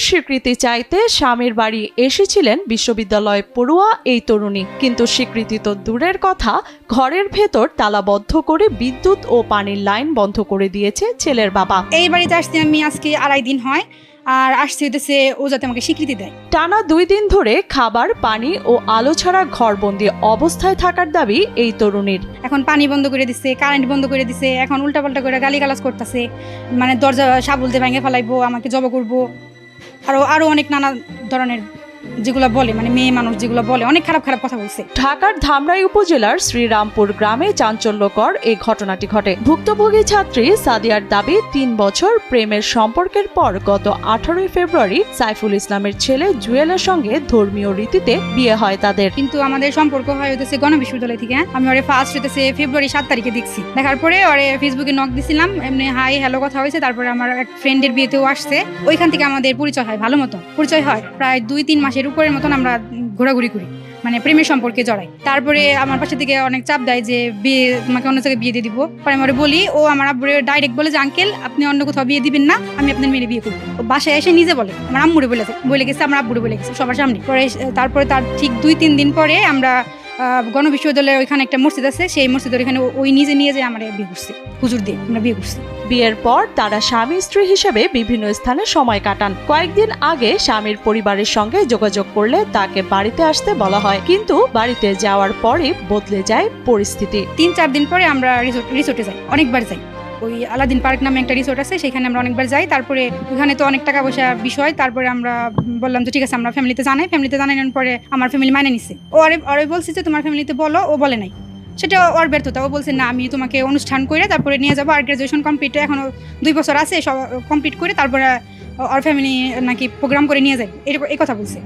স্বীকৃতি চাইতে স্বামীর বাড়ি এসেছিলেন বিশ্ববিদ্যালয় পড়ুয়া এই তরুণী, কিন্তু স্বীকৃতি তো দূরের কথা, ঘরের ভেতর তালাবদ্ধ করে বিদ্যুৎ ও পানির লাইন বন্ধ করে দিয়েছে ছেলের বাবা। এই বাড়িতে আসছি আমি আজকে 2.5 দিন হয়, আর আসছে হইতেছে ও যাতে আমাকে স্বীকৃতি দেয়। টানা 2 দিন ধরে খাবার, পানি ও আলো ছাড়া ঘরবন্দি অবস্থায় থাকার দাবি এই তরুণীর। এখন পানি বন্ধ করে দিছে, কারেন্ট বন্ধ করে দিছে, এখন উল্টাপাল্টা করে গালিগালাজ করতেছে, মানে দরজা সাবল দিয়ে ভেঙে ফেলাইবো, আমাকে জব করবো, আরো অনেক নানা ধরনের যেগুলো বলে, মানে মেয়ে মানুষ যেগুলো বলে, অনেক খারাপ খারাপ কথা বলছে। ঢাকার ধামরাই উপজেলার শ্রীরামপুর গ্রামে চাঞ্চল্যকর এই ঘটনাটি ঘটে। ভুক্তভোগী ছাত্রী সাদিয়ার দাবি, 3 বছর প্রেমের সম্পর্কের পর গত 18 ফেব্রুয়ারি সাইফুল ইসলামের ছেলে জুয়েলের সঙ্গে ধর্মীয় রীতিতে বিয়ে হয় তাদের। কিন্তু আমাদের সম্পর্ক হয় হইতেছে গণবিশ্ববিদ্যালয় থেকে। আমি ওরে ফার্স্ট হইতেছে ফেব্রুয়ারি 7 তারিখে দেখছি। দেখার পরে ওরে ফেসবুকে নক দিছিলাম, এমনি হাই হ্যালো কথা হয়েছে। তারপরে আমার এক ফ্রেন্ডের বিয়েতেও আসছে, ওইখান থেকে আমাদের পরিচয় হয়, ভালো মতো পরিচয় হয়। প্রায় 2-3 মাসের উপরের মতন আমরা ঘোরাঘুরি করি, মানে প্রেমের সম্পর্কে জড়াই। তারপরে আমার পাশে থেকে অনেক চাপ দেয় যে বিয়ে, তোমাকে অন্য জায়গায় বিয়ে দিয়ে দিব। পরে আমি বলি, ও আমার আব্বুরে ডাইরেক্ট বলে যে আঙ্কেল আপনি অন্য কোথাও বিয়ে দিবেন না, আমি আপনার মেয়ে বিয়ে করবো। বাসায় এসে নিজে বলে, আমার আম্মুরে বলে গেছে, আমার আব্বুরে বলে গেছে সবার সামনে। পরে তারপরে তার ঠিক 2-3 দিন পরে আমরা গণবিশ্ববিদ্যালয়ের ওইখানে একটা মসজিদ আছে, সেই মসজিদের ওইখানে ওই নিজে নিয়ে যায় আমরা বিয়ে করছি, হুজুর দিয়ে আমরা বিয়ে করছি। বিয়ের পর তারা স্বামী স্ত্রী হিসেবে বিভিন্ন স্থানে সময় কাটান। কয়েকদিন আগে স্বামীর পরিবারের সঙ্গে যোগাযোগ করলে তাকে বাড়িতে আসতে বলা হয়, কিন্তু বাড়িতে যাওয়ার পরই বদলে যায় পরিস্থিতি। 3-4 দিন পরে আমরা রিসোর্টে যাই, অনেকবার যাই। ওই আলাদিন পার্ক নামে একটা রিসোর্ট আছে, সেখানে আমরা অনেকবার যাই। তারপরে ওখানে তো অনেক টাকা পয়সা বিষয়। তারপরে আমরা বললাম যে ঠিক আছে আমরা ফ্যামিলিতে জানানোর পরে আমার ফ্যামিলি মানে নিছে। ওরে বলছে যে তোমার ফ্যামিলিতে বলো, ও বলে নাই। সেটা ওর ব্যর্থতা। ও বলছে না, আমি তোমাকে অনুষ্ঠান করে তারপরে নিয়ে যাবো, আর গ্রাজুয়েশন কমপ্লিট এখনো 2 বছর আছে, সব কমপ্লিট করে তারপরে ওর ফ্যামিলি নাকি প্রোগ্রাম করে নিয়ে যায়, এই কথা বলছে।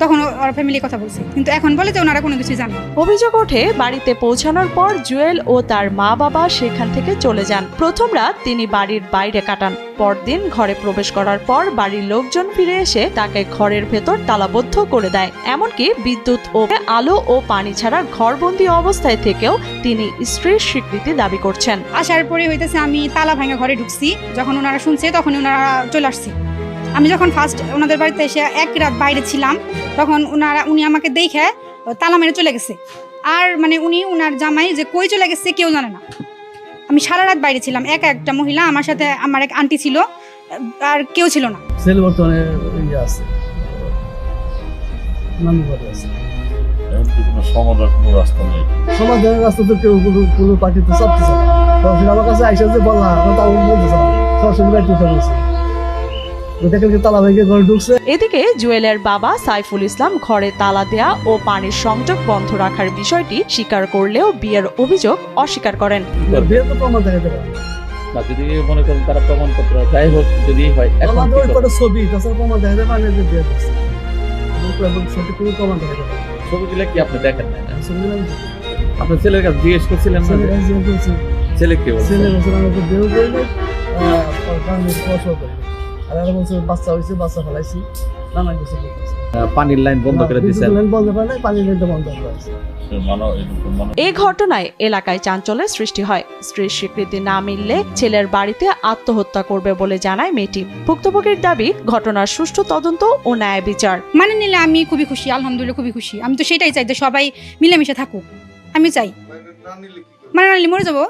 তখন ওর ফ্যামিলি কথা বলছে, কিন্তু এখন বলে যে ওনারা কোনো কিছু জানে। অভিযোগ ওঠে, বাড়িতে পৌঁছানোর পর জুয়েল ও তার মা বাবা সেখান থেকে চলে যান। প্রথম রাত তিনি বাড়ির বাইরে কাটান। পরদিন ঘরে প্রবেশ করার পর বাড়ির লোকজন ফিরে এসে তাকে ঘরের ভেতর তালাবদ্ধ করে দেয়। এমনকি বিদ্যুৎ ও আলো ও পানি ছাড়া ঘরবন্দি অবস্থায় থেকেও তিনি স্ত্রীর স্বীকৃতি দাবি করছেন। আসার পরে হইতেছে আমি তালা ভাঙা ঘরে ঢুকছি, যখন ওনারা শুনছে তখন ওনারা চলে আসছে। আমি যখন ফার্স্ট ওনাদের বাড়িতে এসে 1 রাত বাইরে ছিলাম, তখন উনি আমাকে দেখে তালা মেরে চলে গেছে। আর মানে উনার জামাই যে কই চলে গেছে কেউ জানে না। আমি সারা রাত বাইরে ছিলাম, একটা মহিলা, আমার সাথে আমার এক আন্টি ছিল, আর কেউ ছিল না। ছেলে বর্তমানে আছে, নানি বাড়ি আছে। সমাধানের রাস্তা তো কেউ কোনো পার্টি তো চাপতেছে না। তখন আমার কাছে আইসা যে বললাম, তাও বলতেছে না, সবসময় বাইরে উঠে গেছে। এদিকে জুয়েলের বাবা সাইফুল ইসলাম ঘরে তালা দেয়া ও পানির সংযোগ বন্ধ রাখার বিষয়টি স্বীকার করলেও বিয়ের অভিযোগ অস্বীকার করেন। যদি মনে করেন তারা প্রমাণপত্র যাই হোক যদি হয়, ছবি দিলে কি আপনি দেখেন না? আপনার ছেলের কাছে জিজ্ঞেস করছিলেন না? ছেলে কি বলছে? বাচ্চা হয়েছে, বাচ্চা ফেলাইছি, নানা কিছু পানির লাইন বন্ধ করে দিয়েছে। পানির লাইনটা বন্ধ করা হয়েছে। এই ঘটনায় এলাকায় চাঞ্চল্যের সৃষ্টি হয়। স্ত্রীর স্বীকৃতি না মিললে ছেলের বাড়িতে আত্মহত্যা করবে বলে জানায় মেয়েটি। ভুক্তভোগীর দাবি, ঘটনার সুষ্ঠু তদন্ত ও ন্যায় বিচার। মানে নিলে আমি খুবই খুশি, আলহামদুলিল্লাহ খুবই খুশি। আমি তো সেটাই চাই যে সবাই মিলেমিশে থাকুক, আমি চাই। মানে না নিলে মরে যাবো।